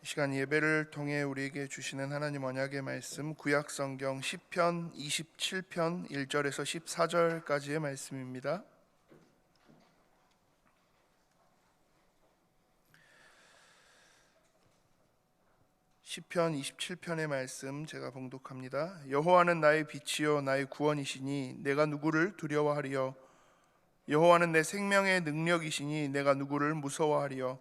이 시간 예배를 통해 우리에게 주시는 하나님 언약의 말씀 구약 성경 시편 27편 1절에서 14절까지의 말씀입니다. 시편 27편의 말씀 제가 봉독합니다. 여호와는 나의 빛이요 나의 구원이시니 내가 누구를 두려워하리요. 여호와는 내 생명의 능력이시니 내가 누구를 무서워하리요.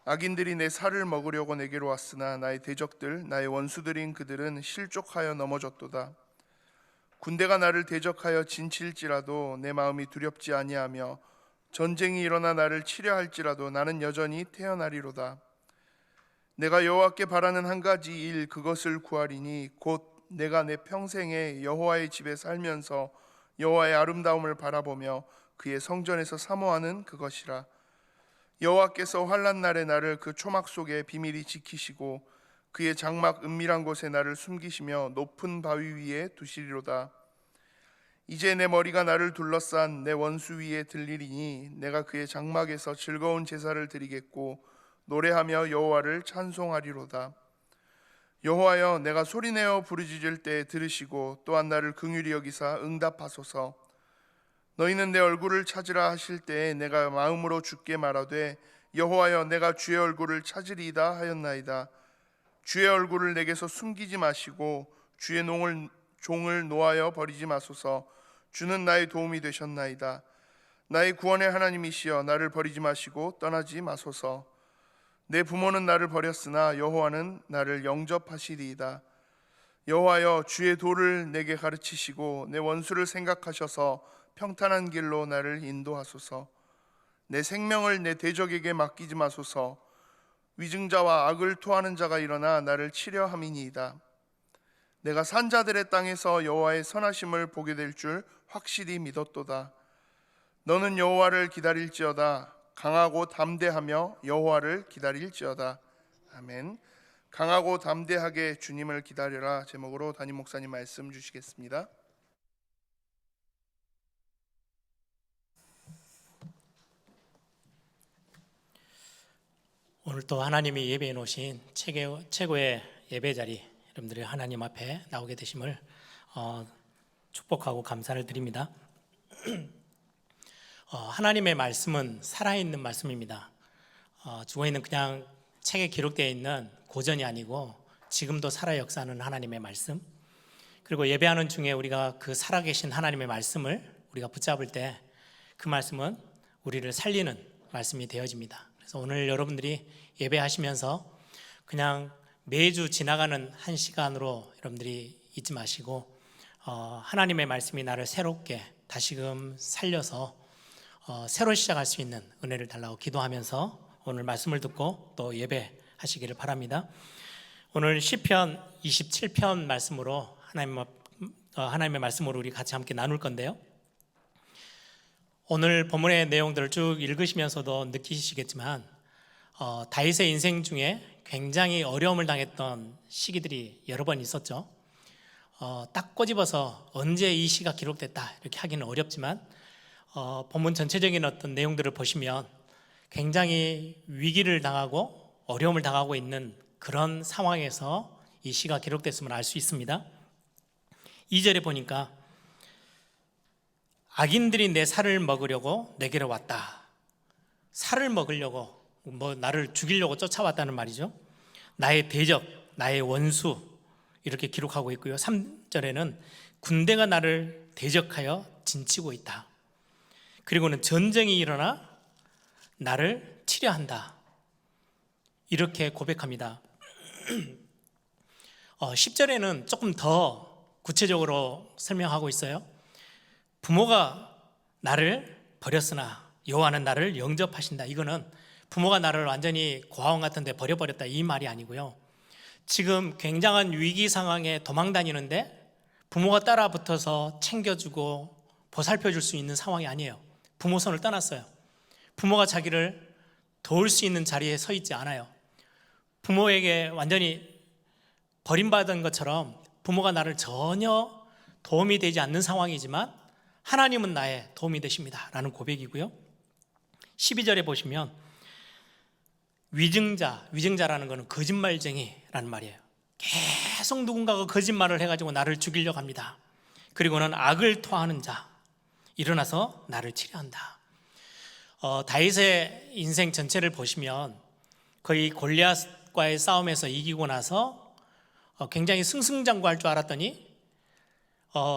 악인들이 내 살을 먹으려고 내게로 왔으나 나의 대적들 나의 원수들인 그들은 실족하여 넘어졌도다. 군대가 나를 대적하여 진칠지라도 내 마음이 두렵지 아니하며 전쟁이 일어나 나를 치려 할지라도 나는 여전히 태어나리로다. 내가 여호와께 바라는 한 가지 일 그것을 구하리니 곧 내가 내 평생에 여호와의 집에 살면서 여호와의 아름다움을 바라보며 그의 성전에서 사모하는 그것이라. 여호와께서 환난 날에 나를 그 초막 속에 비밀히 지키시고 그의 장막 은밀한 곳에 나를 숨기시며 높은 바위 위에 두시리로다. 이제 내 머리가 나를 둘러싼 내 원수 위에 들리리니 내가 그의 장막에서 즐거운 제사를 드리겠고 노래하며 여호와를 찬송하리로다. 여호와여, 내가 소리내어 부르짖을 때 들으시고 또한 나를 긍휼히 여기사 응답하소서. 너희는 내 얼굴을 찾으라 하실 때에 내가 마음으로 주께 말하되 여호와여, 내가 주의 얼굴을 찾으리이다 하였나이다. 주의 얼굴을 내게서 숨기지 마시고 주의 종을 노하여 버리지 마소서. 주는 나의 도움이 되셨나이다. 나의 구원의 하나님이시여, 나를 버리지 마시고 떠나지 마소서. 내 부모는 나를 버렸으나 여호와는 나를 영접하시리이다. 여호와여, 주의 도를 내게 가르치시고 내 원수를 생각하셔서 평탄한 길로 나를 인도하소서. 내 생명을 내 대적에게 맡기지 마소서. 위증자와 악을 토하는 자가 일어나 나를 치려 함이니이다. 내가 산자들의 땅에서 여호와의 선하심을 보게 될 줄 확실히 믿었도다. 너는 여호와를 기다릴지어다. 강하고 담대하며 여호와를 기다릴지어다. 아멘. 강하고 담대하게 주님을 기다려라 제목으로 담임 목사님 말씀 주시겠습니다. 오늘 또 하나님이 예배해 놓으신 최고의 예배 자리, 여러분들이 하나님 앞에 나오게 되심을 축복하고 감사를 드립니다. 하나님의 말씀은 살아있는 말씀입니다. 죽어있는 그냥 책에 기록되어 있는 고전이 아니고 지금도 살아 역사하는 하나님의 말씀, 그리고 예배하는 중에 우리가 그 살아계신 하나님의 말씀을 우리가 붙잡을 때 그 말씀은 우리를 살리는 말씀이 되어집니다. 그래서 오늘 여러분들이 예배하시면서 그냥 매주 지나가는 한 시간으로 여러분들이 잊지 마시고 하나님의 말씀이 나를 새롭게 다시금 살려서 새로 시작할 수 있는 은혜를 달라고 기도하면서 오늘 말씀을 듣고 또 예배하시기를 바랍니다. 오늘 시편 27편 말씀으로 하나님의 말씀으로 우리 같이 함께 나눌 건데요. 오늘 본문의 내용들을 쭉 읽으시면서도 느끼시겠지만 다윗의 인생 중에 굉장히 어려움을 당했던 시기들이 여러 번 있었죠. 딱 꼬집어서 언제 이 시가 기록됐다 이렇게 하기는 어렵지만 본문 전체적인 어떤 내용들을 보시면 굉장히 위기를 당하고 어려움을 당하고 있는 그런 상황에서 이 시가 기록됐음을 알 수 있습니다. 2절에 보니까 악인들이 내 살을 먹으려고 내게로 왔다. 살을 먹으려고, 나를 죽이려고 쫓아왔다는 말이죠. 나의 대적, 나의 원수 이렇게 기록하고 있고요. 3절에는 군대가 나를 대적하여 진치고 있다. 그리고는 전쟁이 일어나 나를 치려 한다. 이렇게 고백합니다. 10절에는 조금 더 구체적으로 설명하고 있어요. 부모가 나를 버렸으나 여호와는 나를 영접하신다. 이거는 부모가 나를 완전히 고아원 같은 데 버려버렸다 이 말이 아니고요. 지금 굉장한 위기 상황에 도망다니는데 부모가 따라 붙어서 챙겨주고 보살펴줄 수 있는 상황이 아니에요. 부모 손을 떠났어요. 부모가 자기를 도울 수 있는 자리에 서 있지 않아요. 부모에게 완전히 버림받은 것처럼 부모가 나를 전혀 도움이 되지 않는 상황이지만 하나님은 나의 도움이 되십니다 라는 고백이고요. 12절에 보시면 위증자라는 것은 거짓말쟁이라는 말이에요. 계속 누군가가 거짓말을 해가지고 나를 죽이려고 합니다. 그리고는 악을 토하는 자, 일어나서 나를 치려한다. 다윗의 인생 전체를 보시면 거의 골리앗과의 싸움에서 이기고 나서 굉장히 승승장구할 줄 알았더니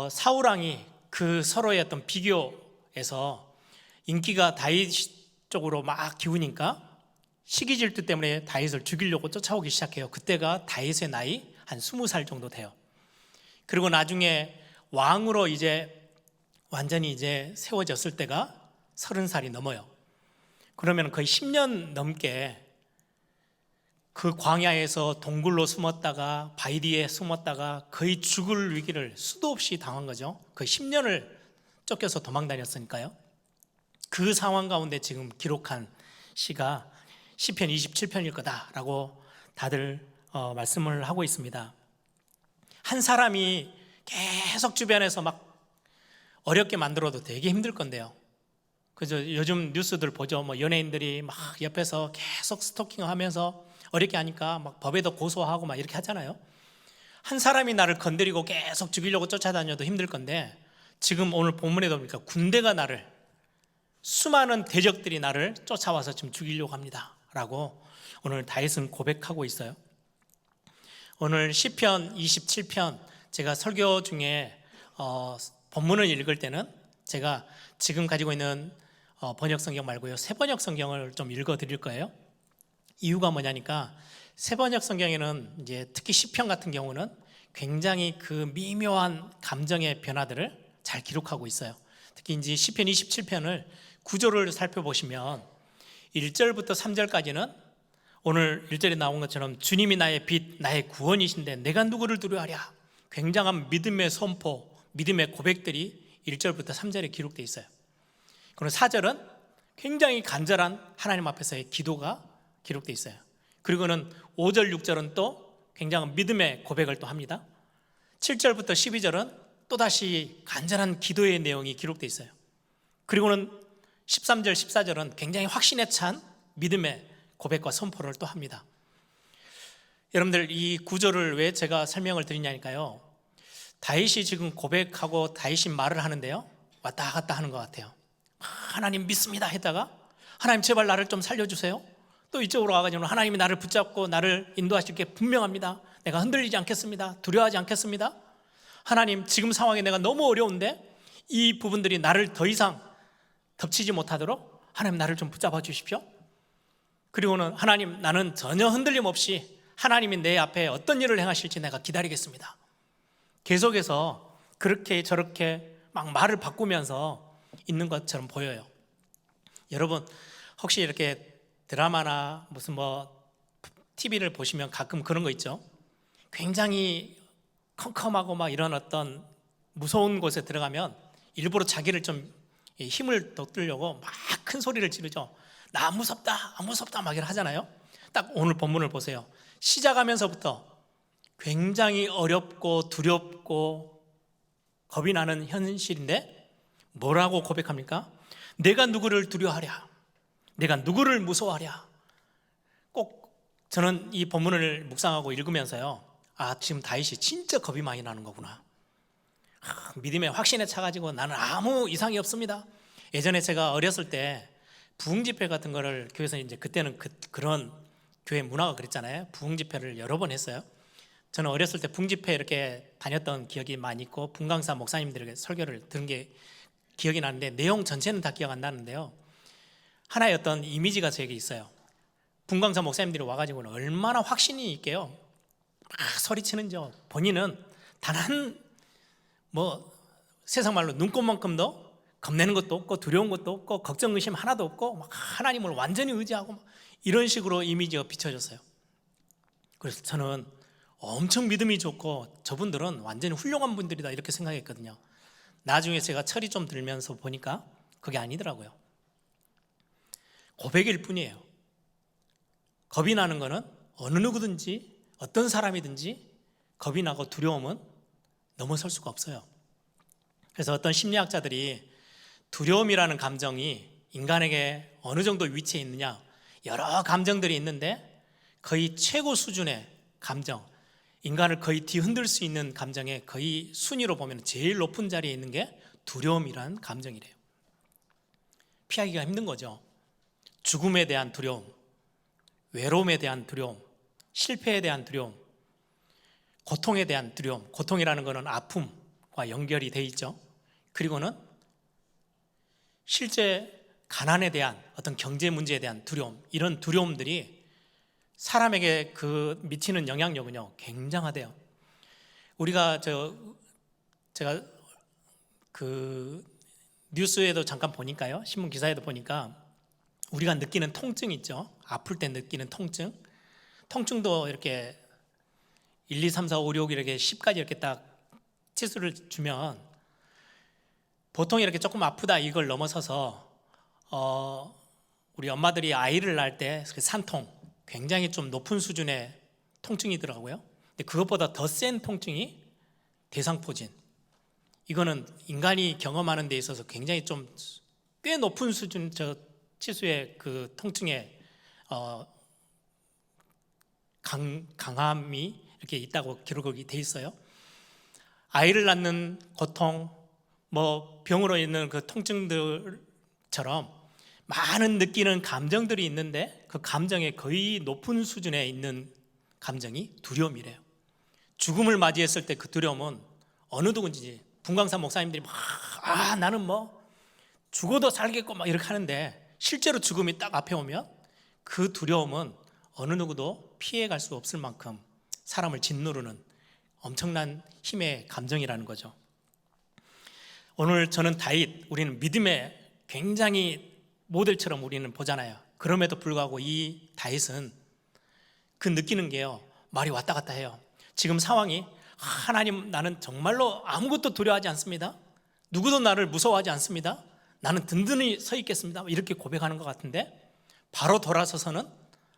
사울 왕이 그 서로의 어떤 비교에서 인기가 다윗 쪽으로 막 기우니까 시기 질투 때문에 다윗을 죽이려고 쫓아오기 시작해요. 그때가 다윗의 나이 한 20살 정도 돼요. 그리고 나중에 왕으로 이제 완전히 이제 세워졌을 때가 30살이 넘어요. 그러면 거의 10년 넘게 그 광야에서 동굴로 숨었다가 바위 뒤에 숨었다가 거의 죽을 위기를 수도 없이 당한 거죠. 거의 10년을 쫓겨서 도망 다녔으니까요. 그 상황 가운데 지금 기록한 시가 시편 27편일 거다라고 다들 말씀을 하고 있습니다. 한 사람이 계속 주변에서 막 어렵게 만들어도 되게 힘들 건데요. 그죠? 요즘 뉴스들 보죠. 뭐 연예인들이 막 옆에서 계속 스토킹하면서 어렵게 하니까 막 법에도 고소하고 막 이렇게 하잖아요. 한 사람이 나를 건드리고 계속 죽이려고 쫓아다녀도 힘들 건데, 지금 오늘 본문에도 보니까 군대가 나를, 수많은 대적들이 나를 쫓아와서 지금 죽이려고 합니다 라고 오늘 다윗은 고백하고 있어요. 오늘 시편 27편 제가 설교 중에 본문을 읽을 때는 제가 지금 가지고 있는 번역 성경 말고요, 새 번역 성경을 좀 읽어 드릴 거예요. 이유가 뭐냐니까, 새 번역 성경에는 이제 특히 시편 같은 경우는 굉장히 그 미묘한 감정의 변화들을 잘 기록하고 있어요. 특히 이제 시편 27편을 구조를 살펴보시면 1절부터 3절까지는 오늘 1절에 나온 것처럼 주님이 나의 빛, 나의 구원이신데 내가 누구를 두려워하랴, 굉장한 믿음의 선포, 믿음의 고백들이 1절부터 3절에 기록되어 있어요. 그리고 4절은 굉장히 간절한 하나님 앞에서의 기도가 기록되어 있어요. 그리고는 5절, 6절은 또 굉장한 믿음의 고백을 또 합니다. 7절부터 12절은 또다시 간절한 기도의 내용이 기록되어 있어요. 그리고는 13절, 14절은 굉장히 확신에 찬 믿음의 고백과 선포를 또 합니다. 여러분들, 이 구조를 왜 제가 설명을 드리냐니까요, 다윗이 지금 고백하고 다윗이 말을 하는데요, 왔다 갔다 하는 것 같아요. 하나님 믿습니다 했다가 하나님 제발 나를 좀 살려주세요. 또 이쪽으로 와가지고 하나님이 나를 붙잡고 나를 인도하실 게 분명합니다. 내가 흔들리지 않겠습니다. 두려워하지 않겠습니다. 하나님, 지금 상황이 내가 너무 어려운데 이 부분들이 나를 더 이상 덮치지 못하도록 하나님 나를 좀 붙잡아 주십시오. 그리고는 하나님, 나는 전혀 흔들림 없이 하나님이 내 앞에 어떤 일을 행하실지 내가 기다리겠습니다. 계속해서 그렇게 저렇게 막 말을 바꾸면서 있는 것처럼 보여요. 여러분, 혹시 이렇게 드라마나 무슨 TV를 보시면 가끔 그런 거 있죠. 굉장히 컴컴하고 막 이런 어떤 무서운 곳에 들어가면 일부러 자기를 좀 힘을 돋으려고 막 큰 소리를 지르죠. 나 안 무섭다, 안 무섭다 막 이렇게 하잖아요. 딱 오늘 본문을 보세요. 시작하면서부터 굉장히 어렵고 두렵고 겁이 나는 현실인데 뭐라고 고백합니까? 내가 누구를 두려워하랴, 내가 누구를 무서워하랴. 꼭 저는 이 본문을 묵상하고 읽으면서요, 지금 다윗이 진짜 겁이 많이 나는 거구나. 믿음의 확신에 차가지고 나는 아무 이상이 없습니다. 예전에 제가 어렸을 때 부흥집회 같은 거를 교회에서, 이제 그때는 그런 교회 문화가 그랬잖아요. 부흥집회를 여러 번 했어요. 저는 어렸을 때 부흥집회 이렇게 다녔던 기억이 많이 있고 분강사 목사님들에게 설교를 들은 게 기억이 나는데 내용 전체는 다 기억 안 나는데요, 하나의 어떤 이미지가 제게 있어요. 분강사 목사님들이 와가지고는 얼마나 확신이 있게요, 막 소리치는죠. 본인은 단 한 세상 말로 눈꽃만큼도 겁내는 것도 없고 두려운 것도 없고 걱정 의심 하나도 없고 막 하나님을 완전히 의지하고 막 이런 식으로 이미지가 비춰졌어요. 그래서 저는 엄청 믿음이 좋고 저분들은 완전히 훌륭한 분들이다 이렇게 생각했거든요. 나중에 제가 철이 좀 들면서 보니까 그게 아니더라고요. 고백일 뿐이에요. 겁이 나는 거는 어느 누구든지 어떤 사람이든지 겁이 나고 두려움은 넘어설 수가 없어요. 그래서 어떤 심리학자들이 두려움이라는 감정이 인간에게 어느 정도 위치에 있느냐, 여러 감정들이 있는데 거의 최고 수준의 감정, 인간을 거의 뒤흔들 수 있는 감정의 거의 순위로 보면 제일 높은 자리에 있는 게 두려움이라는 감정이래요. 피하기가 힘든 거죠. 죽음에 대한 두려움, 외로움에 대한 두려움, 실패에 대한 두려움, 고통에 대한 두려움. 고통이라는 것은 아픔과 연결이 돼 있죠. 그리고는 실제 가난에 대한 어떤 경제 문제에 대한 두려움, 이런 두려움들이 사람에게 그 미치는 영향력은요 굉장하대요. 제가 그 뉴스에도 잠깐 보니까요, 신문 기사에도 보니까 우리가 느끼는 통증 있죠. 아플 때 느끼는 통증. 통증도 이렇게 1, 2, 3, 4, 5, 6 이렇게 10까지 이렇게 딱 치수를 주면 보통 이렇게 조금 아프다 이걸 넘어서서 우리 엄마들이 아이를 낳을 때 산통, 굉장히 좀 높은 수준의 통증이더라고요. 근데 그것보다 더 센 통증이 대상포진. 이거는 인간이 경험하는 데 있어서 굉장히 좀 꽤 높은 수준 치수의 그 통증의 강함이 이렇게 있다고 기록이 돼 있어요. 아이를 낳는 고통, 병으로 있는 그 통증들처럼 많은 느끼는 감정들이 있는데 그 감정의 거의 높은 수준에 있는 감정이 두려움이래요. 죽음을 맞이했을 때 그 두려움은 어느 누구인지 분광산 목사님들이 나는 죽어도 살겠고 이렇게 하는데 실제로 죽음이 딱 앞에 오면 그 두려움은 어느 누구도 피해갈 수 없을 만큼 사람을 짓누르는 엄청난 힘의 감정이라는 거죠. 오늘 저는 다윗, 우리는 믿음의 굉장히 모델처럼 우리는 보잖아요. 그럼에도 불구하고 이 다윗은 그 느끼는 게요, 말이 왔다 갔다 해요. 지금 상황이 하나님, 나는 정말로 아무것도 두려워하지 않습니다. 누구도 나를 무서워하지 않습니다. 나는 든든히 서 있겠습니다. 이렇게 고백하는 것 같은데 바로 돌아서서는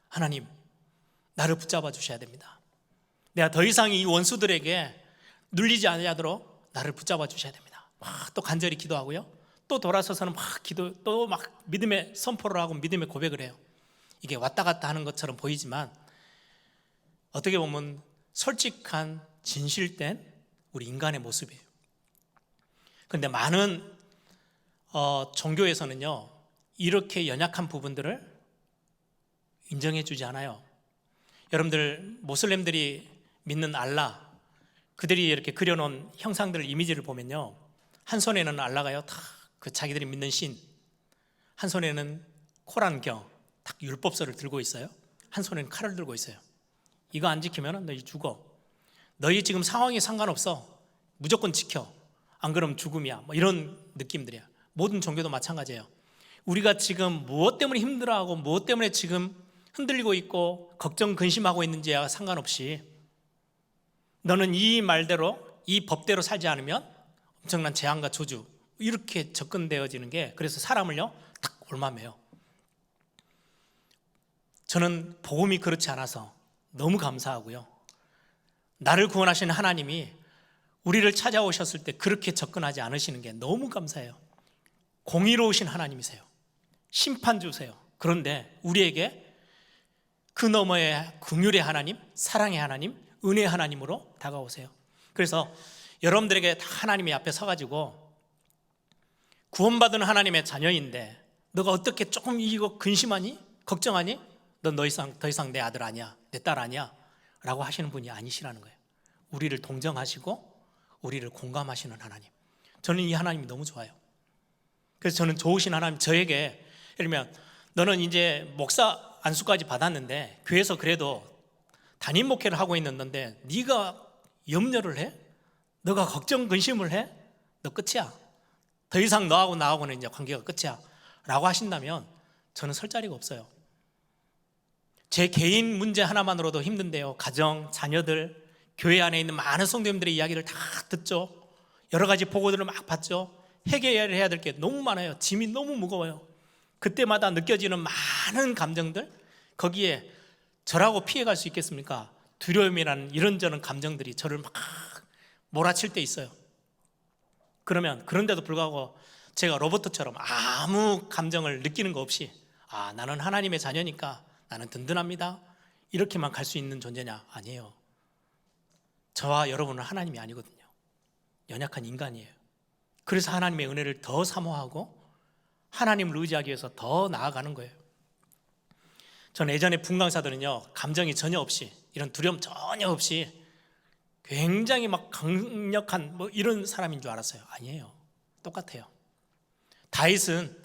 하나님, 나를 붙잡아 주셔야 됩니다. 내가 더 이상 이 원수들에게 눌리지 않도록 나를 붙잡아 주셔야 됩니다. 또 간절히 기도하고요. 또 돌아서서는 또 믿음의 선포를 하고 믿음의 고백을 해요. 이게 왔다 갔다 하는 것처럼 보이지만 어떻게 보면 솔직한 진실된 우리 인간의 모습이에요. 그런데 많은 종교에서는요 이렇게 연약한 부분들을 인정해 주지 않아요. 여러분들 모슬렘들이 믿는 알라, 그들이 이렇게 그려놓은 형상들, 이미지를 보면요, 한 손에는 알라가요 다 그 자기들이 믿는 신, 한 손에는 코란경, 딱 율법서를 들고 있어요. 한 손에는 칼을 들고 있어요. 이거 안 지키면 너희 죽어. 너희 지금 상황이 상관없어. 무조건 지켜. 안 그러면 죽음이야. 이런 느낌들이야. 모든 종교도 마찬가지예요. 우리가 지금 무엇 때문에 힘들어하고 무엇 때문에 지금 흔들리고 있고 걱정 근심하고 있는지와 상관없이 너는 이 말대로, 이 법대로 살지 않으면 엄청난 재앙과 저주, 이렇게 접근되어지는 게, 그래서 사람을요 딱 올마매요. 저는 복음이 그렇지 않아서 너무 감사하고요, 나를 구원하시는 하나님이 우리를 찾아오셨을 때 그렇게 접근하지 않으시는 게 너무 감사해요. 공의로우신 하나님이세요. 심판주세요. 그런데 우리에게 그 너머의 긍휼의 하나님, 사랑의 하나님, 은혜의 하나님으로 다가오세요. 그래서 여러분들에게 다 하나님이 앞에 서가지고 구원받은 하나님의 자녀인데 너가 어떻게 조금 이거 근심하니? 걱정하니? 넌 더 이상 내 아들 아니야, 내 딸 아니야 라고 하시는 분이 아니시라는 거예요. 우리를 동정하시고 우리를 공감하시는 하나님, 저는 이 하나님이 너무 좋아요. 그래서 저는 좋으신 하나님, 저에게 예를 들면 너는 이제 목사 안수까지 받았는데 교회에서 그래도 담임 목회를 하고 있는데 네가 염려를 해? 너가 걱정 근심을 해? 너 끝이야. 더 이상 너하고 나하고는 이제 관계가 끝이야 라고 하신다면 저는 설 자리가 없어요. 제 개인 문제 하나만으로도 힘든데요, 가정, 자녀들, 교회 안에 있는 많은 성도님들의 이야기를 다 듣죠. 여러 가지 보고들을 막 받죠. 해결해야 될 게 너무 많아요. 짐이 너무 무거워요. 그때마다 느껴지는 많은 감정들, 거기에 저라고 피해갈 수 있겠습니까? 두려움이라는 이런저런 감정들이 저를 막 몰아칠 때 있어요. 그런데도 불구하고 제가 로버트처럼 아무 감정을 느끼는 거 없이 아, 나는 하나님의 자녀니까 나는 든든합니다, 이렇게만 갈 수 있는 존재냐? 아니에요. 저와 여러분은 하나님이 아니거든요. 연약한 인간이에요. 그래서 하나님의 은혜를 더 사모하고 하나님을 의지하기 위해서 더 나아가는 거예요. 저는 예전에 분강사들은요, 감정이 전혀 없이, 이런 두려움 전혀 없이 굉장히 막 강력한 이런 사람인 줄 알았어요. 아니에요. 똑같아요. 다윗은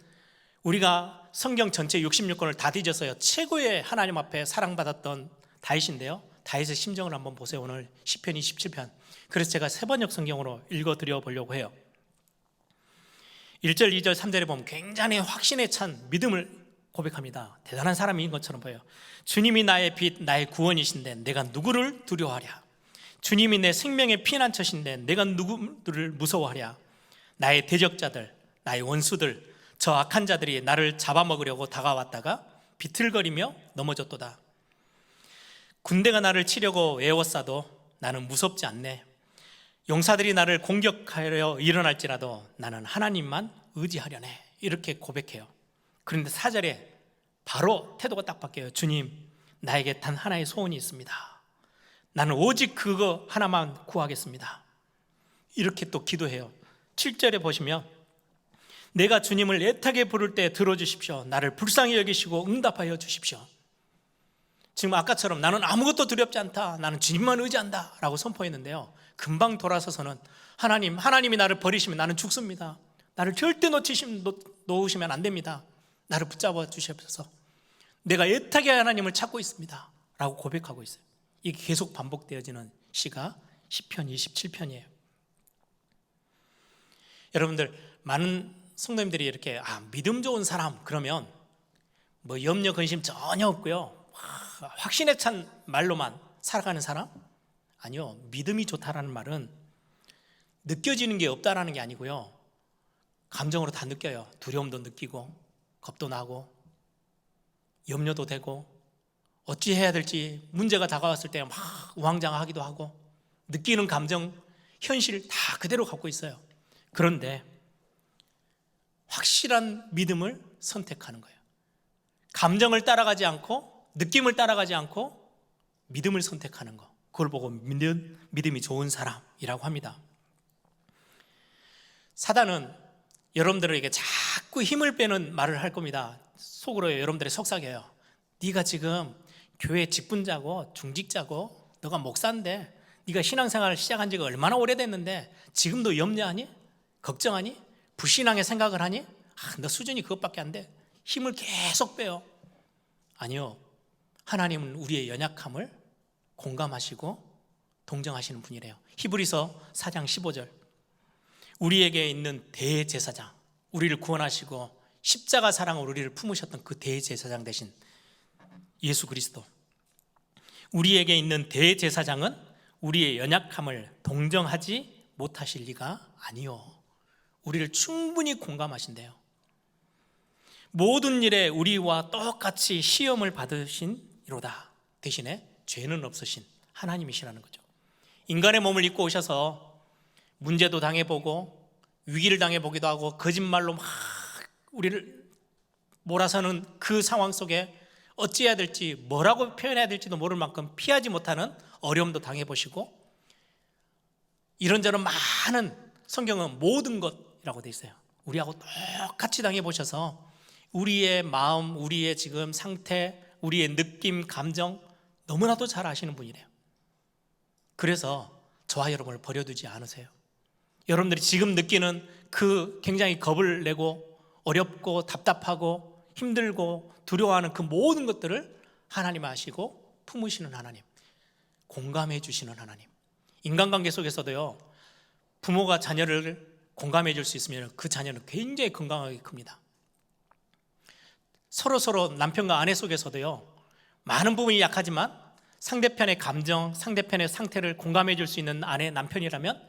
우리가 성경 전체 66권을 다 뒤졌어요. 최고의 하나님 앞에 사랑받았던 다윗인데요, 다윗의 심정을 한번 보세요. 오늘 시편 27편. 그래서 제가 세번역 성경으로 읽어드려 보려고 해요. 1절, 2절, 3절에 보면 굉장히 확신에 찬 믿음을 고백합니다. 대단한 사람인 것처럼 보여요. 주님이 나의 빛, 나의 구원이신데 내가 누구를 두려워하랴. 주님이 내 생명의 피난처신데 내가 누구를 무서워하랴. 나의 대적자들, 나의 원수들, 저 악한 자들이 나를 잡아먹으려고 다가왔다가 비틀거리며 넘어졌도다. 군대가 나를 치려고 애워싸도 나는 무섭지 않네. 용사들이 나를 공격하려 일어날지라도 나는 하나님만 의지하려네. 이렇게 고백해요. 그런데 4절에 바로 태도가 딱 바뀌어요. 주님, 나에게 단 하나의 소원이 있습니다. 나는 오직 그거 하나만 구하겠습니다. 이렇게 또 기도해요. 7절에 보시면 내가 주님을 애타게 부를 때 들어주십시오. 나를 불쌍히 여기시고 응답하여 주십시오. 지금 아까처럼 나는 아무것도 두렵지 않다, 나는 주님만 의지한다 라고 선포했는데요, 금방 돌아서서는 하나님이 나를 버리시면 나는 죽습니다. 나를 절대 놓으시면 안 됩니다. 나를 붙잡아 주시옵소서. 내가 애타게 하나님을 찾고 있습니다 라고 고백하고 있어요. 이게 계속 반복되어지는 시가 시편 27편이에요. 여러분들, 많은 성도님들이 이렇게 믿음 좋은 사람 그러면 염려 근심 전혀 없고요, 확신에 찬 말로만 살아가는 사람? 아니요. 믿음이 좋다라는 말은 느껴지는 게 없다라는 게 아니고요, 감정으로 다 느껴요. 두려움도 느끼고 겁도 나고 염려도 되고 어찌 해야 될지 문제가 다가왔을 때 막 우왕좌왕하기도 하고 느끼는 감정, 현실 다 그대로 갖고 있어요. 그런데 확실한 믿음을 선택하는 거예요. 감정을 따라가지 않고 느낌을 따라가지 않고 믿음을 선택하는 거, 그걸 보고 믿음이 좋은 사람이라고 합니다. 사단은 여러분들에게 자꾸 힘을 빼는 말을 할 겁니다. 속으로 여러분들이 속삭여요. 네가 지금 교회 직분자고 중직자고 너가 목사인데 네가 신앙생활을 시작한 지가 얼마나 오래됐는데 지금도 염려하니? 걱정하니? 불신앙의 생각을 하니? 너 수준이 그것밖에 안 돼. 힘을 계속 빼요. 아니요. 하나님은 우리의 연약함을 공감하시고 동정하시는 분이래요. 히브리서 4장 15절. 우리에게 있는 대제사장, 우리를 구원하시고 십자가 사랑으로 우리를 품으셨던 그 대제사장 대신 예수 그리스도, 우리에게 있는 대제사장은 우리의 연약함을 동정하지 못하실 리가 아니요. 우리를 충분히 공감하신대요. 모든 일에 우리와 똑같이 시험을 받으신 이로다. 대신에 죄는 없으신 하나님이시라는 거죠. 인간의 몸을 입고 오셔서 문제도 당해보고 위기를 당해보기도 하고 거짓말로 막 우리를 몰아서는 그 상황 속에 어찌해야 될지, 뭐라고 표현해야 될지도 모를 만큼 피하지 못하는 어려움도 당해보시고, 이런저런 많은, 성경은 모든 것이라고 돼 있어요. 우리하고 똑같이 당해보셔서 우리의 마음, 우리의 지금 상태, 우리의 느낌, 감정 너무나도 잘 아시는 분이래요. 그래서 저와 여러분을 버려두지 않으세요. 여러분들이 지금 느끼는 그 굉장히 겁을 내고 어렵고 답답하고 힘들고 두려워하는 그 모든 것들을 하나님 아시고 품으시는 하나님, 공감해 주시는 하나님. 인간관계 속에서도요, 부모가 자녀를 공감해 줄 수 있으면 그 자녀는 굉장히 건강하게 큽니다. 서로 남편과 아내 속에서도요, 많은 부분이 약하지만 상대편의 감정, 상대편의 상태를 공감해 줄 수 있는 아내, 남편이라면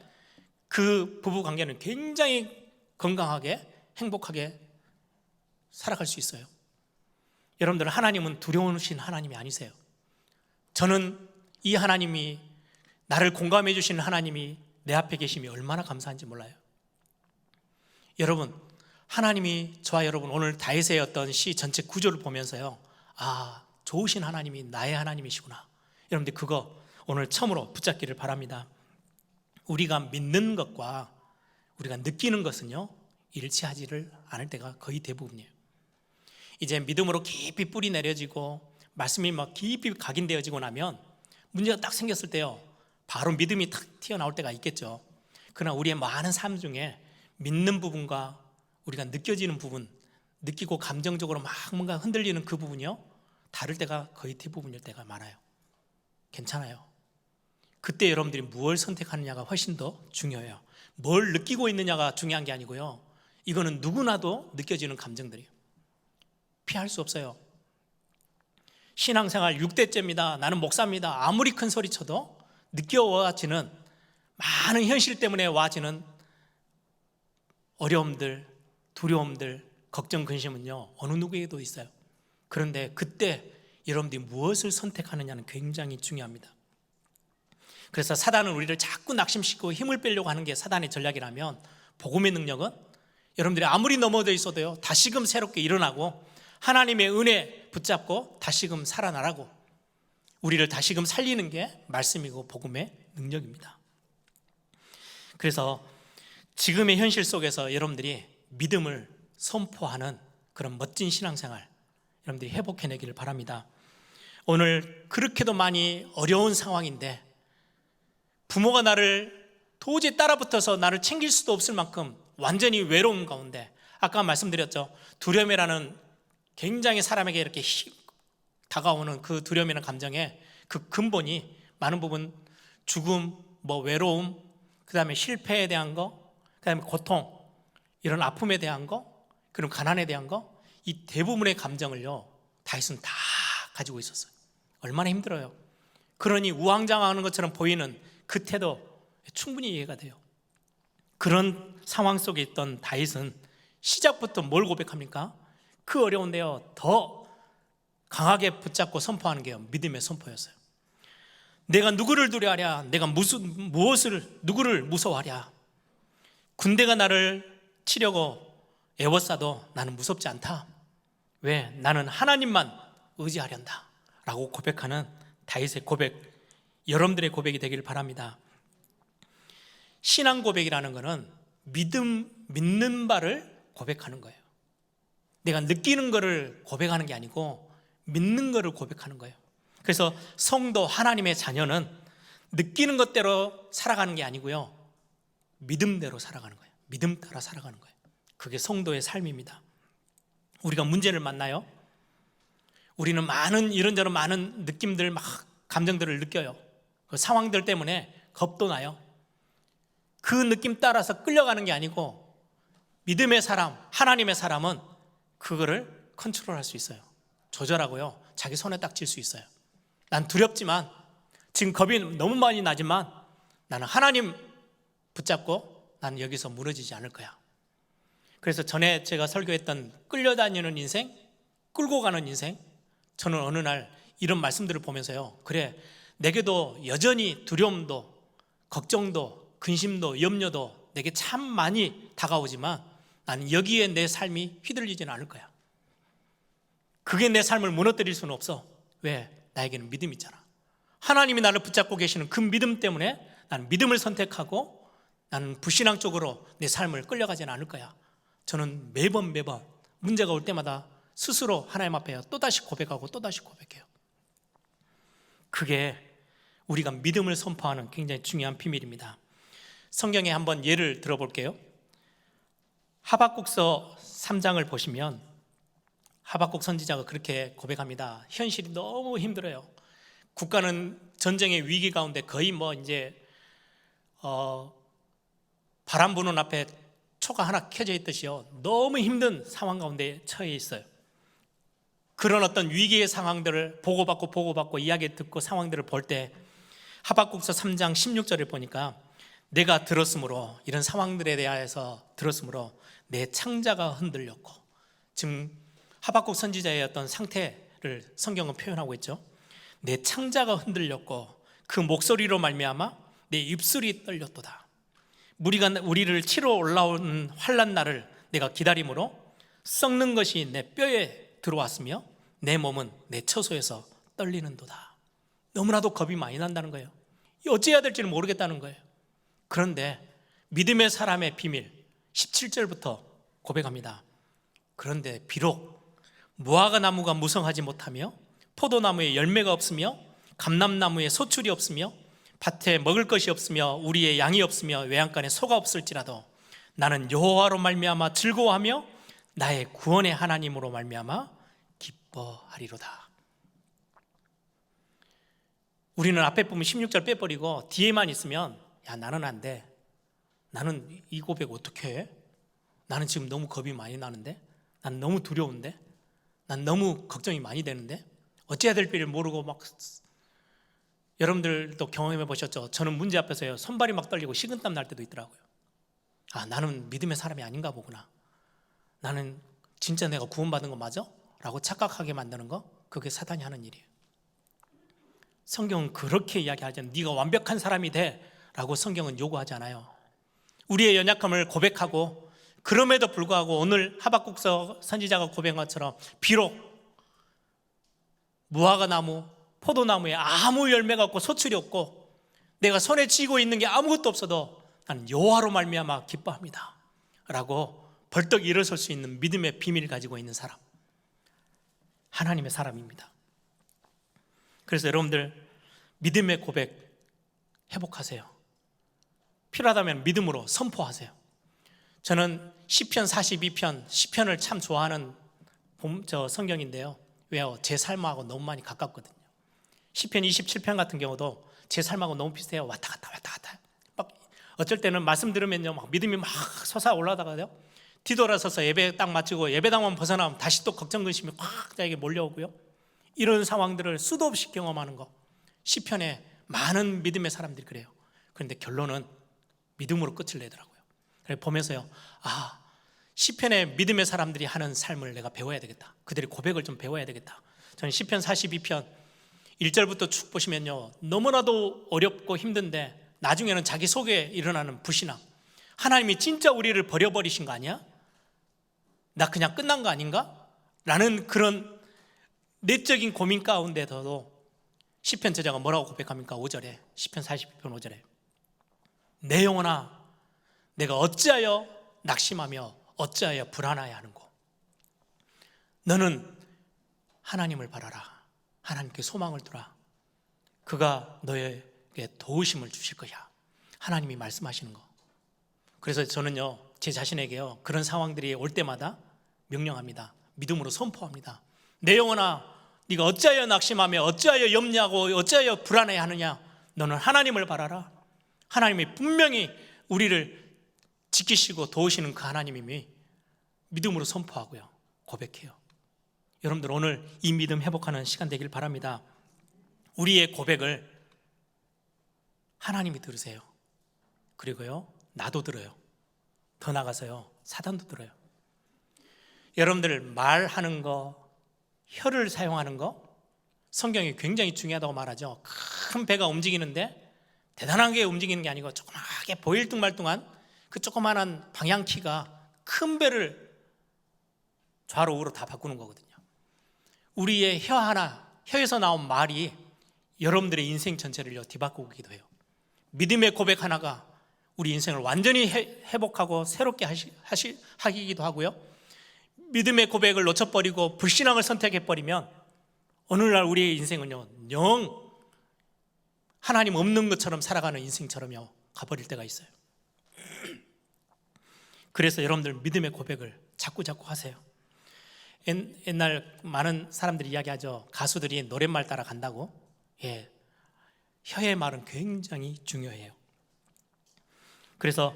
그 부부 관계는 굉장히 건강하게 행복하게 살아갈 수 있어요. 여러분들, 하나님은 두려우신 하나님이 아니세요. 저는 이 하나님이, 나를 공감해 주시는 하나님이 내 앞에 계심이 얼마나 감사한지 몰라요. 여러분, 하나님이 저와 여러분 오늘 다윗의 어떤 시 전체 구조를 보면서요, 좋으신 하나님이 나의 하나님이시구나. 여러분들 그거 오늘 처음으로 붙잡기를 바랍니다. 우리가 믿는 것과 우리가 느끼는 것은요, 일치하지를 않을 때가 거의 대부분이에요. 이제 믿음으로 깊이 뿌리 내려지고 말씀이 막 깊이 각인되어지고 나면 문제가 딱 생겼을 때요, 바로 믿음이 탁 튀어나올 때가 있겠죠. 그러나 우리의 많은 삶 중에 믿는 부분과 우리가 느껴지는 부분, 느끼고 감정적으로 막 뭔가 흔들리는 그 부분이요, 다를 때가 거의 대부분일 때가 많아요. 괜찮아요. 그때 여러분들이 무엇을 선택하느냐가 훨씬 더 중요해요. 뭘 느끼고 있느냐가 중요한 게 아니고요, 이거는 누구나도 느껴지는 감정들이에요. 피할 수 없어요. 신앙생활 6대째입니다. 나는 목사입니다. 아무리 큰 소리 쳐도 느껴와지는 많은 현실 때문에 와지는 어려움들, 두려움들, 걱정, 근심은요, 어느 누구에게도 있어요. 그런데 그때 여러분들이 무엇을 선택하느냐는 굉장히 중요합니다. 그래서 사단은 우리를 자꾸 낙심시키고 힘을 빼려고 하는 게 사단의 전략이라면, 복음의 능력은 여러분들이 아무리 넘어져 있어도요, 다시금 새롭게 일어나고 하나님의 은혜 붙잡고 다시금 살아나라고, 우리를 다시금 살리는 게 말씀이고 복음의 능력입니다. 그래서 지금의 현실 속에서 여러분들이 믿음을 선포하는 그런 멋진 신앙생활 여러분들이 회복해내기를 바랍니다. 오늘 그렇게도 많이 어려운 상황인데 부모가 나를 도저히 따라붙어서 나를 챙길 수도 없을 만큼 완전히 외로운 가운데, 아까 말씀드렸죠, 두려움이라는 굉장히 사람에게 이렇게 다가오는 그 두려움이라는 감정의 그 근본이 많은 부분 죽음, 외로움, 그 다음에 실패에 대한 거, 그 다음에 고통, 이런 아픔에 대한 거, 그리고 가난에 대한 거, 이 대부분의 감정을요, 다윗은 다 가지고 있었어요. 얼마나 힘들어요. 그러니 우왕좌왕하는 것처럼 보이는 그 태도 충분히 이해가 돼요. 그런 상황 속에 있던 다윗은 시작부터 뭘 고백합니까? 그 어려운데요, 더 강하게 붙잡고 선포하는 게요, 믿음의 선포였어요. 내가 누구를 두려워하랴? 내가 누구를 무서워하랴? 군대가 나를 치려고 애워싸도 나는 무섭지 않다. 왜? 나는 하나님만 의지하련다 라고 고백하는 다윗의 고백, 여러분들의 고백이 되기를 바랍니다. 신앙 고백이라는 것은 믿는 바를 고백하는 거예요. 내가 느끼는 거를 고백하는 게 아니고 믿는 거를 고백하는 거예요. 그래서 성도 하나님의 자녀는 느끼는 것대로 살아가는 게 아니고요, 믿음대로 살아가는 거예요. 믿음 따라 살아가는 거예요. 그게 성도의 삶입니다. 우리가 문제를 만나요, 우리는 이런저런 많은 느낌들, 감정들을 느껴요. 그 상황들 때문에 겁도 나요. 그 느낌 따라서 끌려가는 게 아니고 믿음의 사람, 하나님의 사람은 그거를 컨트롤할 수 있어요. 조절하고요, 자기 손에 딱 쥘 수 있어요. 난 두렵지만, 지금 겁이 너무 많이 나지만 나는 하나님 붙잡고 나는 여기서 무너지지 않을 거야. 그래서 전에 제가 설교했던 끌려다니는 인생, 끌고 가는 인생, 저는 어느 날 이런 말씀들을 보면서요, 그래, 내게도 여전히 두려움도 걱정도 근심도 염려도 내게 참 많이 다가오지만 나는 여기에 내 삶이 휘둘리지는 않을 거야. 그게 내 삶을 무너뜨릴 수는 없어. 왜? 나에게는 믿음이 있잖아. 하나님이 나를 붙잡고 계시는 그 믿음 때문에 나는 믿음을 선택하고 나는 불신앙 쪽으로 내 삶을 끌려가지는 않을 거야. 저는 매번 문제가 올 때마다 스스로 하나님 앞에 또다시 고백하고 또다시 고백해요. 그게 우리가 믿음을 선포하는 굉장히 중요한 비밀입니다. 성경에 한번 예를 들어볼게요. 하박국서 3장을 보시면 하박국 선지자가 그렇게 고백합니다. 현실이 너무 힘들어요. 국가는 전쟁의 위기 가운데 거의 이제 바람 부는 앞에 초가 하나 켜져 있듯이요, 너무 힘든 상황 가운데 처해 있어요. 그런 어떤 위기의 상황들을 보고받고 이야기 듣고 상황들을 볼 때 하박국서 3장 16절을 보니까 내가 들었으므로, 이런 상황들에 대해서 들었으므로 내 창자가 흔들렸고, 지금 하박국 선지자의 어떤 상태를 성경은 표현하고 있죠. 내 창자가 흔들렸고 그 목소리로 말미암아 내 입술이 떨렸도다. 우리를 치러 올라오는 환난 날을 내가 기다림으로 썩는 것이 내 뼈에 들어왔으며 내 몸은 내 처소에서 떨리는도다. 너무나도 겁이 많이 난다는 거예요. 어찌해야 될지는 모르겠다는 거예요. 그런데 믿음의 사람의 비밀 17절부터 고백합니다. 그런데 비록 무화과 나무가 무성하지 못하며 포도나무에 열매가 없으며 감람나무에 소출이 없으며 밭에 먹을 것이 없으며 우리의 양이 없으며 외양간에 소가 없을지라도 나는 여호와로 말미암아 즐거워하며 나의 구원의 하나님으로 말미암아 기뻐하리로다. 우리는 앞에 보면 16절 빼버리고 뒤에만 있으면 야 나는 안 돼. 나는 이 고백 어떻게 해? 나는 지금 너무 겁이 많이 나는데, 난 너무 두려운데, 난 너무 걱정이 많이 되는데 어찌해야 될지를 모르고 막. 여러분들도 경험해 보셨죠? 저는 문제 앞에서요 손발이 막 떨리고 식은땀 날 때도 있더라고요. 아, 나는 믿음의 사람이 아닌가 보구나. 나는 진짜 내가 구원받은 거 맞아? 라고 착각하게 만드는 거, 그게 사탄이 하는 일이에요. 성경은 그렇게 이야기하지 않아요. 네가 완벽한 사람이 돼 라고 성경은 요구하지 않아요. 우리의 연약함을 고백하고, 그럼에도 불구하고 오늘 하박국서 선지자가 고백한 것처럼 비록 무화과 나무, 포도나무에 아무 열매가 없고 소출이 없고 내가 손에 쥐고 있는 게 아무것도 없어도 나는 여호와로 말미암아 기뻐합니다 라고 벌떡 일어설 수 있는 믿음의 비밀을 가지고 있는 사람, 하나님의 사람입니다. 그래서 여러분들 믿음의 고백 회복하세요. 필요하다면 믿음으로 선포하세요. 저는 시편 42편, 시편을 참 좋아하는 성경인데요. 왜요? 제 삶하고 너무 많이 가깝거든요. 시편 27편 같은 경우도 제 삶하고 너무 비슷해요. 왔다 갔다 막 어쩔 때는 말씀 들으면요 막 믿음이 막 솟아 올라다가요 뒤돌아서서 예배 딱 마치고 예배당만 벗어나면 다시 또 걱정 근심이 확 나에게 몰려오고요. 이런 상황들을 수도 없이 경험하는 거, 시편에 많은 믿음의 사람들이 그래요. 그런데 결론은 믿음으로 끝을 내더라고요. 그래서 보면서요, 아, 시편의 믿음의 사람들이 하는 삶을 내가 배워야 되겠다. 그들의 고백을 좀 배워야 되겠다. 저는 시편 42편 1절부터 쭉 보시면요 너무나도 어렵고 힘든데 나중에는 자기 속에 일어나는 불신앙, 하나님이 진짜 우리를 버려버리신 거 아니야? 나 그냥 끝난 거 아닌가? 라는 그런 내적인 고민 가운데서도 시편 저자가 뭐라고 고백합니까? 5절에, 시편 42편 5절에 내 영혼아 내가 어찌하여 낙심하며 어찌하여 불안하여 하는고. 너는 하나님을 바라라. 하나님께 소망을 두라. 그가 너에게 도우심을 주실 거야. 하나님이 말씀하시는 거. 그래서 저는요 제 자신에게요 그런 상황들이 올 때마다 명령합니다. 믿음으로 선포합니다. 내 영혼아 네가 어찌하여 낙심하며 어찌하여 염려하고 어찌하여 불안해 하느냐. 너는 하나님을 바라라. 하나님이 분명히 우리를 지키시고 도우시는 그 하나님임이 믿음으로 선포하고요 고백해요. 여러분들 오늘 이 믿음 회복하는 시간 되길 바랍니다. 우리의 고백을 하나님이 들으세요. 그리고요 나도 들어요. 더 나가서요 사단도 들어요. 여러분들 말하는 거, 혀를 사용하는 거 성경이 굉장히 중요하다고 말하죠. 큰 배가 움직이는데 대단하게 움직이는 게 아니고 조그맣게 보일 둥말둥한 그 조그마한 방향키가 큰 배를 좌로 우로 다 바꾸는 거거든요. 우리의 혀 하나, 혀에서 나온 말이 여러분들의 인생 전체를 뒤바꾸기도 해요. 믿음의 고백 하나가 우리 인생을 완전히 회복하고 새롭게 하기도 하고요. 믿음의 고백을 놓쳐버리고 불신앙을 선택해버리면 어느 날 우리의 인생은요 영 하나님 없는 것처럼 살아가는 인생처럼요 가버릴 때가 있어요. 그래서 여러분들 믿음의 고백을 자꾸 하세요. 옛날 많은 사람들이 이야기하죠. 가수들이 노랫말 따라 간다고. 예, 혀의 말은 굉장히 중요해요. 그래서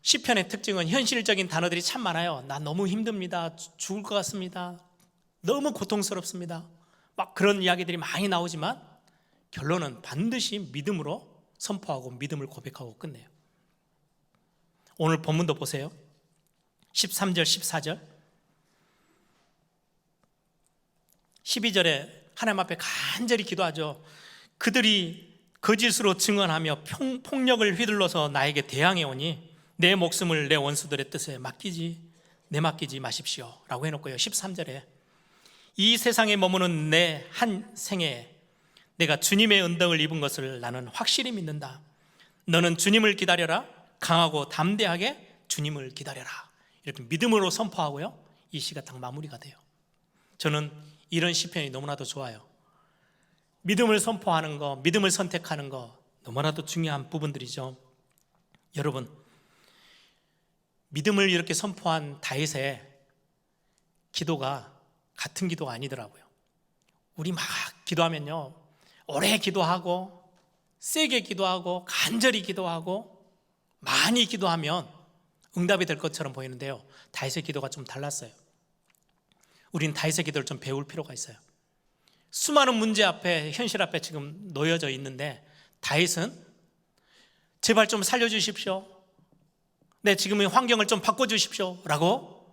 시편의 특징은 현실적인 단어들이 참 많아요. 나 너무 힘듭니다. 죽을 것 같습니다. 너무 고통스럽습니다. 막 그런 이야기들이 많이 나오지만 결론은 반드시 믿음으로 선포하고 믿음을 고백하고 끝내요. 오늘 본문도 보세요. 13절 14절 12절에 하나님 앞에 간절히 기도하죠. 그들이 거짓으로 증언하며 폭력을 휘둘러서 나에게 대항해 오니 내 목숨을 내 원수들의 뜻에 맡기지 내맡기지 마십시오 라고 해놓고요, 13절에 이 세상에 머무는 내 한 생에 내가 주님의 은덕을 입은 것을 나는 확실히 믿는다. 너는 주님을 기다려라. 강하고 담대하게 주님을 기다려라. 이렇게 믿음으로 선포하고요, 이 시가 딱 마무리가 돼요. 저는 이런 시편이 너무나도 좋아요. 믿음을 선포하는 거, 믿음을 선택하는 거 너무나도 중요한 부분들이죠. 여러분, 믿음을 이렇게 선포한 다윗의 기도가 같은 기도가 아니더라고요. 우리 막 기도하면요, 오래 기도하고 세게 기도하고 간절히 기도하고 많이 기도하면 응답이 될 것처럼 보이는데요, 다윗의 기도가 좀 달랐어요. 우리는 다윗의 기도를 좀 배울 필요가 있어요. 수많은 문제 앞에, 현실 앞에 지금 놓여져 있는데 다윗은 제발 좀 살려주십시오, 네, 지금의 환경을 좀 바꿔주십시오 라고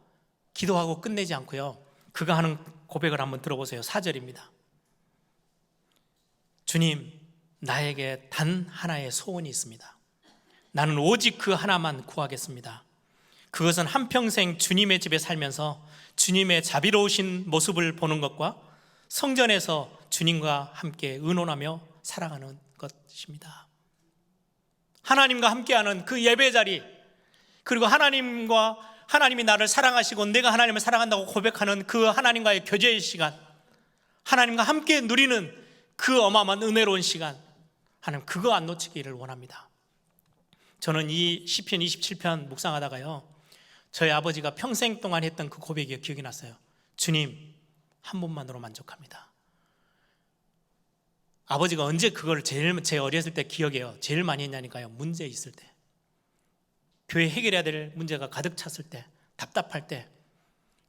기도하고 끝내지 않고요, 그가 하는 고백을 한번 들어보세요. 4절입니다. 주님, 나에게 단 하나의 소원이 있습니다. 나는 오직 그 하나만 구하겠습니다. 그것은 한평생 주님의 집에 살면서 주님의 자비로우신 모습을 보는 것과 성전에서 주님과 함께 의논하며 살아가는 것입니다. 하나님과 함께하는 그 예배 자리, 그리고 하나님이 나를 사랑하시고 내가 하나님을 사랑한다고 고백하는 그 하나님과의 교제의 시간, 하나님과 함께 누리는 그 어마어마한 은혜로운 시간, 하나님 그거 안 놓치기를 원합니다. 저는 이 시편 27편 묵상하다가요, 저희 아버지가 평생 동안 했던 그 고백이 기억이 났어요. 주님, 한 분만으로 만족합니다. 아버지가 언제 그걸 제 어렸을 때 기억해요. 제일 많이 했냐니까요, 문제 있을 때, 교회 해결해야 될 문제가 가득 찼을 때, 답답할 때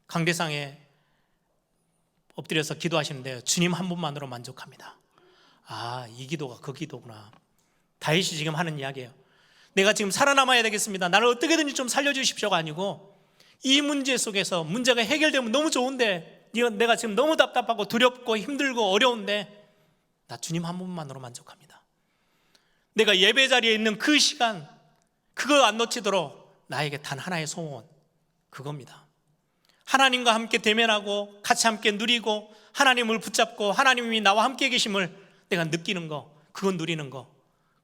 강대상에 엎드려서 기도하시는데요, 주님 한 분만으로 만족합니다. 아, 이 기도가 그 기도구나. 다윗이 지금 하는 이야기예요. 내가 지금 살아남아야 되겠습니다, 나를 어떻게든지 좀 살려주십시오가 아니고, 이 문제 속에서 문제가 해결되면 너무 좋은데, 내가 지금 너무 답답하고 두렵고 힘들고 어려운데 나 주님 한 분만으로 만족합니다. 내가 예배 자리에 있는 그 시간, 그거 안 놓치도록 나에게 단 하나의 소원, 그겁니다. 하나님과 함께 대면하고 같이 함께 누리고 하나님을 붙잡고 하나님이 나와 함께 계심을 내가 느끼는 거, 그건 누리는 거,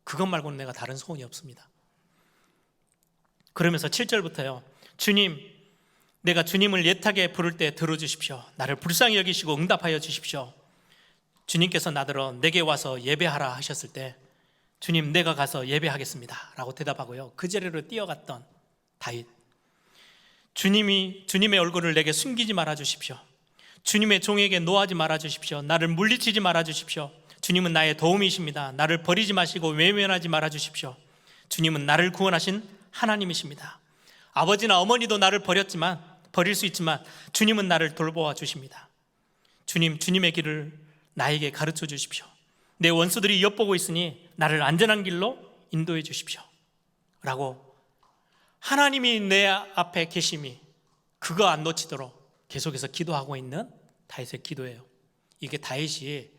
그것 말고는 내가 다른 소원이 없습니다. 그러면서 7절부터요, 주님, 내가 주님을 애타게 부를 때 들어주십시오. 나를 불쌍히 여기시고 응답하여 주십시오. 주님께서 나더러 내게 와서 예배하라 하셨을 때, 주님, 내가 가서 예배하겠습니다 라고 대답하고요, 그 자리로 뛰어갔던 다윗. 주님의 얼굴을 내게 숨기지 말아 주십시오. 주님의 종에게 노하지 말아 주십시오. 나를 물리치지 말아 주십시오. 주님은 나의 도움이십니다. 나를 버리지 마시고 외면하지 말아 주십시오. 주님은 나를 구원하신 하나님이십니다. 아버지나 어머니도 나를 버릴 수 있지만 주님은 나를 돌보아 주십니다. 주님, 주님의 길을 나에게 가르쳐 주십시오. 내 원수들이 엿보고 있으니 나를 안전한 길로 인도해 주십시오 라고 하나님이 내 앞에 계심이, 그거 안 놓치도록 계속해서 기도하고 있는 다윗의 기도예요. 이게 다윗이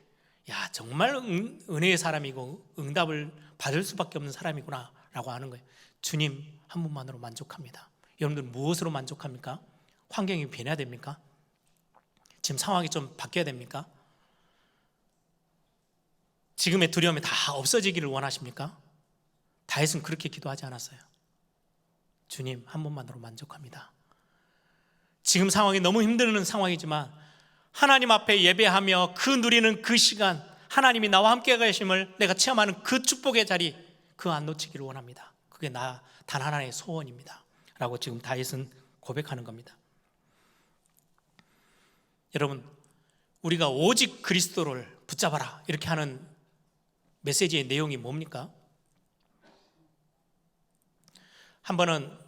정말 은혜의 사람이고 응답을 받을 수밖에 없는 사람이구나 라고 하는 거예요. 주님 한 분만으로 만족합니다. 여러분들 무엇으로 만족합니까? 환경이 변해야 됩니까? 지금 상황이 좀 바뀌어야 됩니까? 지금의 두려움이 다 없어지기를 원하십니까? 다윗은 그렇게 기도하지 않았어요. 주님 한 분만으로 만족합니다. 지금 상황이 너무 힘든 상황이지만 하나님 앞에 예배하며 그 누리는 그 시간, 하나님이 나와 함께 계심을 내가 체험하는 그 축복의 자리, 그거 안 놓치기를 원합니다. 그게 단 하나의 소원입니다 라고 지금 다윗은 고백하는 겁니다. 여러분, 우리가 오직 그리스도를 붙잡아라 이렇게 하는 메시지의 내용이 뭡니까? 한 번은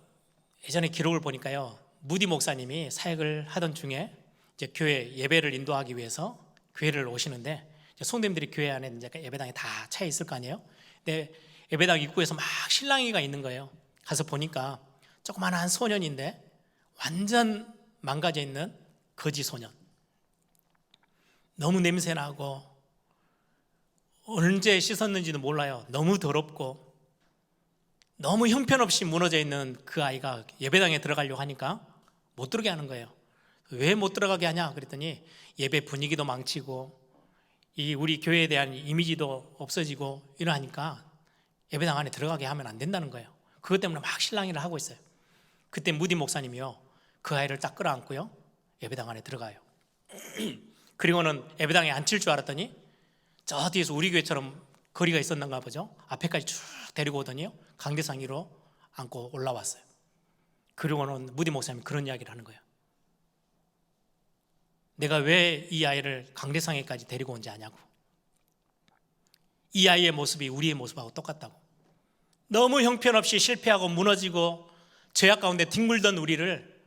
예전에 기록을 보니까요, 무디 목사님이 사역을 하던 중에 이제 교회 예배를 인도하기 위해서 교회를 오시는데, 성도님들이 교회 안에 이제 예배당에 다 차 있을 거 아니에요? 근데 예배당 입구에서 막 신랑이가 있는 거예요. 가서 보니까 조그만한 소년인데 완전 망가져 있는 거지 소년. 너무 냄새나고 언제 씻었는지도 몰라요. 너무 더럽고 너무 형편없이 무너져 있는 그 아이가 예배당에 들어가려고 하니까 못 들어게 하는 거예요. 왜 못 들어가게 하냐 그랬더니 예배 분위기도 망치고 이 우리 교회에 대한 이미지도 없어지고 이러하니까 예배당 안에 들어가게 하면 안 된다는 거예요. 그것 때문에 막 실랑이를 하고 있어요. 그때 무디 목사님이요, 그 아이를 딱 끌어안고요 예배당 안에 들어가요. 그리고는 예배당에 앉힐 줄 알았더니 저 뒤에서 우리 교회처럼 거리가 있었는가 보죠. 앞에까지 쭉 데리고 오더니요 강대상 위로 안고 올라왔어요. 그리고는 무디 목사님이 그런 이야기를 하는 거예요. 내가 왜 이 아이를 강대상에까지 데리고 온지 아냐고. 이 아이의 모습이 우리의 모습하고 똑같다고. 너무 형편없이 실패하고 무너지고 죄악 가운데 뒹굴던 우리를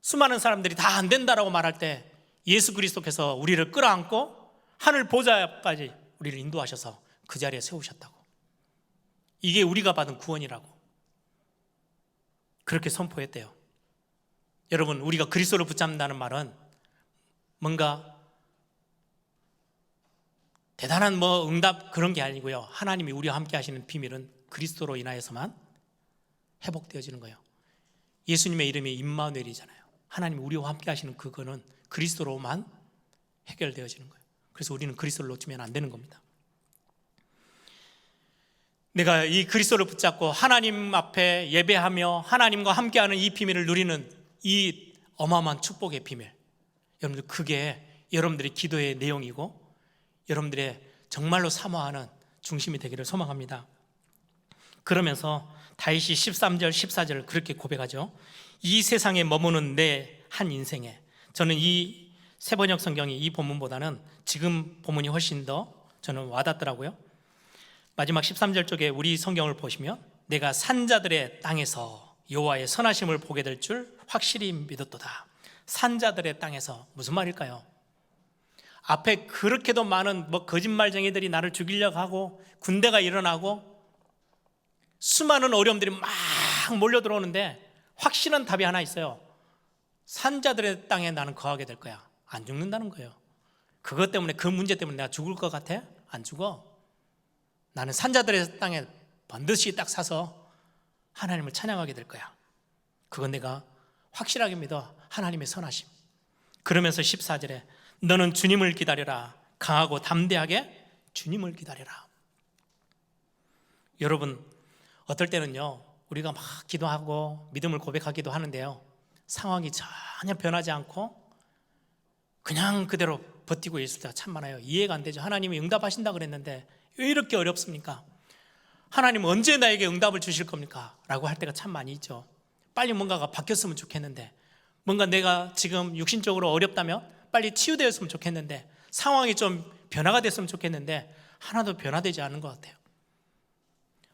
수많은 사람들이 다 안 된다라고 말할 때 예수 그리스도께서 우리를 끌어안고 하늘 보좌까지 우리를 인도하셔서 그 자리에 세우셨다고. 이게 우리가 받은 구원이라고 그렇게 선포했대요. 여러분, 우리가 그리스도를 붙잡는다는 말은 뭔가 대단한 응답 그런 게 아니고요, 하나님이 우리와 함께 하시는 비밀은 그리스도로 인하여서만 회복되어지는 거예요. 예수님의 이름이 임마누엘이잖아요. 하나님이 우리와 함께 하시는 그거는 그리스도로만 해결되어지는 거예요. 그래서 우리는 그리스도를 놓치면 안 되는 겁니다. 내가 이 그리스도를 붙잡고 하나님 앞에 예배하며 하나님과 함께하는 이 비밀을 누리는 이 어마어마한 축복의 비밀, 여러분들 그게 여러분들의 기도의 내용이고 여러분들의 정말로 사모하는 중심이 되기를 소망합니다. 그러면서 다윗이 13절 14절 그렇게 고백하죠. 이 세상에 머무는 내 한 인생에, 저는 이 세번역 성경이 이 본문보다는 지금 본문이 훨씬 더 저는 와닿더라고요. 마지막 13절 쪽에 우리 성경을 보시면 내가 산자들의 땅에서 여호와의 선하심을 보게 될 줄 확실히 믿었도다. 산자들의 땅에서 무슨 말일까요? 앞에 그렇게도 많은 거짓말쟁이들이 나를 죽이려고 하고 군대가 일어나고 수많은 어려움들이 막 몰려 들어오는데 확실한 답이 하나 있어요. 산자들의 땅에 나는 거하게 될 거야. 안 죽는다는 거예요. 그것 때문에, 그 문제 때문에 내가 죽을 것 같아? 안 죽어. 나는 산자들의 땅에 반드시 딱 사서 하나님을 찬양하게 될 거야. 그건 내가 확실하게 믿어. 하나님의 선하심. 그러면서 14절에 너는 주님을 기다려라. 강하고 담대하게 주님을 기다려라. 여러분, 어떨 때는요 우리가 막 기도하고 믿음을 고백하기도 하는데요, 상황이 전혀 변하지 않고 그냥 그대로 버티고 있을 때가 참 많아요. 이해가 안 되죠. 하나님이 응답하신다 그랬는데 왜 이렇게 어렵습니까? 하나님 언제 나에게 응답을 주실 겁니까? 라고 할 때가 참 많이 있죠. 빨리 뭔가가 바뀌었으면 좋겠는데, 뭔가 내가 지금 육신적으로 어렵다면 빨리 치유되었으면 좋겠는데, 상황이 좀 변화가 됐으면 좋겠는데 하나도 변화되지 않은 것 같아요.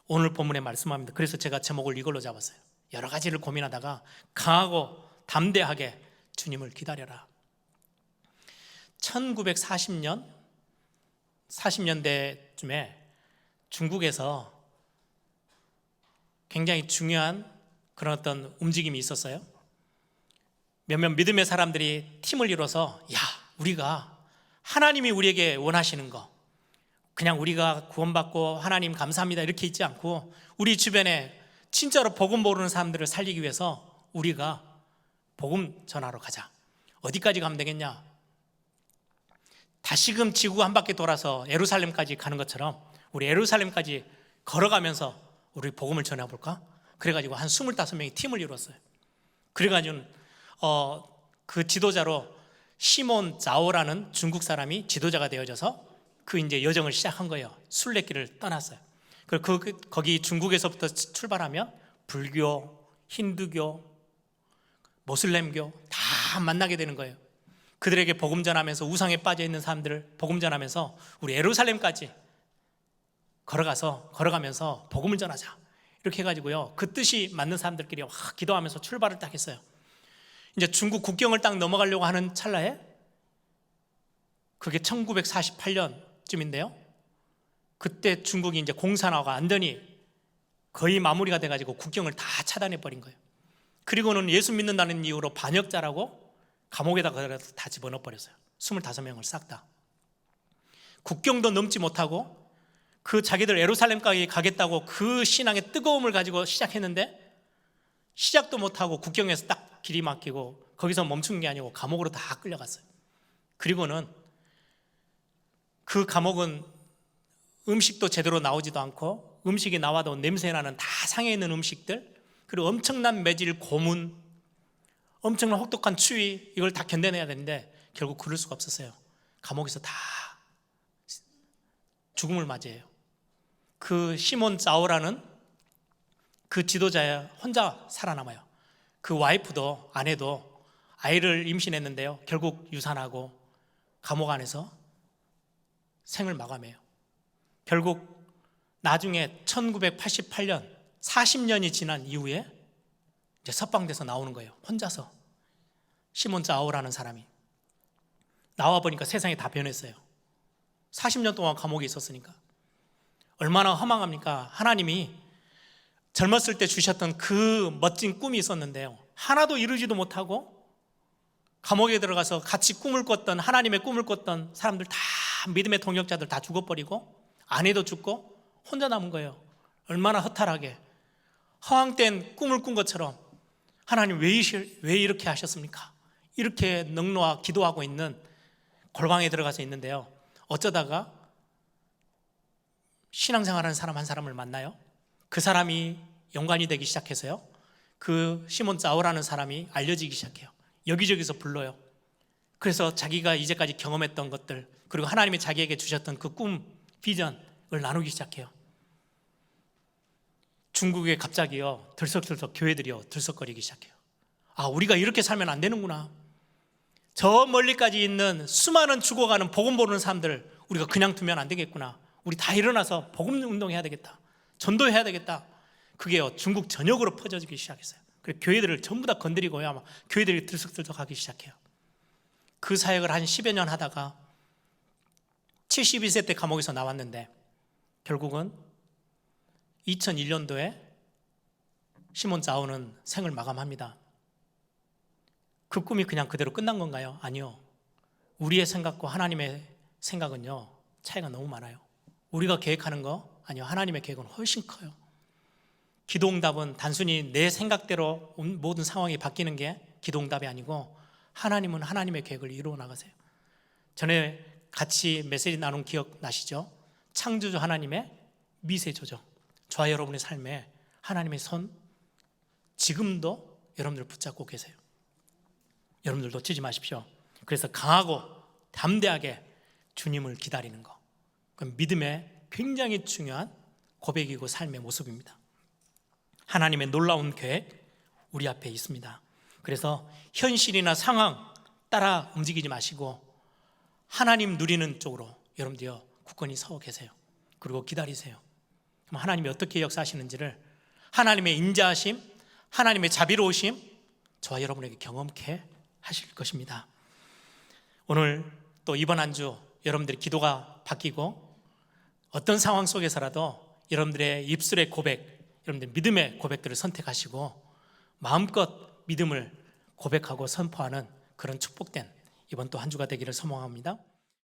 오늘 본문에 말씀합니다. 그래서 제가 제목을 이걸로 잡았어요. 여러 가지를 고민하다가 강하고 담대하게 주님을 기다려라. 1940년 40년대쯤에 중국에서 굉장히 중요한 그런 어떤 움직임이 있었어요. 몇몇 믿음의 사람들이 팀을 이뤄서 우리가 하나님이 우리에게 원하시는 거, 그냥 우리가 구원받고 하나님 감사합니다 이렇게 있지 않고 우리 주변에 진짜로 복음 모르는 사람들을 살리기 위해서 우리가 복음 전하러 가자. 어디까지 가면 되겠냐? 다시금 지구 한 바퀴 돌아서 예루살렘까지 가는 것처럼 우리 예루살렘까지 걸어가면서 우리 복음을 전해볼까? 그래가지고 한 25명이 팀을 이뤘어요. 그래가지고 그 지도자로 시몬 자오라는 중국 사람이 지도자가 되어져서 그 이제 여정을 시작한 거예요. 순례길을 떠났어요. 그리고 거기 중국에서부터 출발하면 불교, 힌두교, 모슬렘교 다 만나게 되는 거예요. 그들에게 복음 전하면서 우상에 빠져 있는 사람들을 복음 전하면서 우리 예루살렘까지 걸어가면서 복음을 전하자. 이렇게 해가지고요, 그 뜻이 맞는 사람들끼리 기도하면서 출발을 딱 했어요. 이제 중국 국경을 딱 넘어가려고 하는 찰나에, 그게 1948년쯤인데요 그때 중국이 이제 공산화가 완전히 거의 마무리가 돼가지고 국경을 다 차단해 버린 거예요. 그리고는 예수 믿는다는 이유로 반역자라고 감옥에다 다 집어넣어 버렸어요. 25명을 싹 다. 국경도 넘지 못하고 그 자기들 예루살렘까지 가겠다고 그 신앙의 뜨거움을 가지고 시작했는데 시작도 못하고 국경에서 딱 길이 막히고 거기서 멈춘 게 아니고 감옥으로 다 끌려갔어요. 그리고는 그 감옥은 음식도 제대로 나오지도 않고 음식이 나와도 냄새나는 다 상해있는 음식들, 그리고 엄청난 매질, 고문, 엄청난 혹독한 추위, 이걸 다 견뎌내야 되는데 결국 그럴 수가 없었어요. 감옥에서 다 죽음을 맞이해요. 그 시몬 자오라는 그 지도자야 혼자 살아남아요. 그 와이프도, 아내도 아이를 임신했는데요, 결국 유산하고 감옥 안에서 생을 마감해요. 결국 나중에 1988년 40년이 지난 이후에 이제 석방돼서 나오는 거예요. 혼자서. 시몬 자오라는 사람이 나와 보니까 세상이 다 변했어요. 40년 동안 감옥에 있었으니까 얼마나 허망합니까? 하나님이 젊었을 때 주셨던 그 멋진 꿈이 있었는데요, 하나도 이루지도 못하고 감옥에 들어가서 같이 꿈을 꿨던, 하나님의 꿈을 꿨던 사람들 다, 믿음의 동역자들 다 죽어버리고 아내도 죽고 혼자 남은 거예요. 얼마나 허탈하게, 허황된 꿈을 꾼 것처럼 하나님 왜 이렇게 하셨습니까? 이렇게 넉놓아 기도하고 있는 골방에 들어가서 있는데요, 어쩌다가 신앙생활하는 사람 한 사람을 만나요. 그 사람이 연관이 되기 시작해서요, 그 시몬 자오라는 사람이 알려지기 시작해요. 여기저기서 불러요. 그래서 자기가 이제까지 경험했던 것들, 그리고 하나님이 자기에게 주셨던 그 꿈, 비전을 나누기 시작해요. 중국에 갑자기요, 들썩들썩 교회들이요 들썩거리기 시작해요. 아, 우리가 이렇게 살면 안 되는구나. 저 멀리까지 있는 수많은 죽어가는 복음 모르는 사람들 우리가 그냥 두면 안 되겠구나. 우리 다 일어나서 복음 운동해야 되겠다. 전도해야 되겠다. 그게요 중국 전역으로 퍼져지기 시작했어요. 그래서 교회들을 전부 다 건드리고요, 아마 교회들이 들썩들썩하기 시작해요. 그 사역을 한 10여 년 하다가 72세 때 감옥에서 나왔는데 결국은 2001년도에 시몬 자오는 생을 마감합니다. 그 꿈이 그냥 그대로 끝난 건가요? 아니요. 우리의 생각과 하나님의 생각은요 차이가 너무 많아요. 우리가 계획하는 거 아니요, 하나님의 계획은 훨씬 커요. 기도응답은 단순히 내 생각대로 모든 상황이 바뀌는 게 기도응답이 아니고, 하나님은 하나님의 계획을 이루어 나가세요. 전에 같이 메시지 나눈 기억 나시죠? 창조주 하나님의 미세조정, 저와 여러분의 삶에 하나님의 손 지금도 여러분들 붙잡고 계세요. 여러분들 놓치지 마십시오. 그래서 강하고 담대하게 주님을 기다리는 것, 그건 믿음의 굉장히 중요한 고백이고 삶의 모습입니다. 하나님의 놀라운 계획 우리 앞에 있습니다. 그래서 현실이나 상황 따라 움직이지 마시고 하나님 누리는 쪽으로 여러분들요 굳건히 서 계세요. 그리고 기다리세요. 그럼 하나님이 어떻게 역사하시는지를, 하나님의 인자하심, 하나님의 자비로우심 저와 여러분에게 경험케 하실 것입니다. 오늘 또 이번 한 주 여러분들의 기도가 바뀌고 어떤 상황 속에서라도 여러분들의 입술의 고백, 여러분들 믿음의 고백들을 선택하시고 마음껏 믿음을 고백하고 선포하는 그런 축복된 이번 또 한 주가 되기를 소망합니다.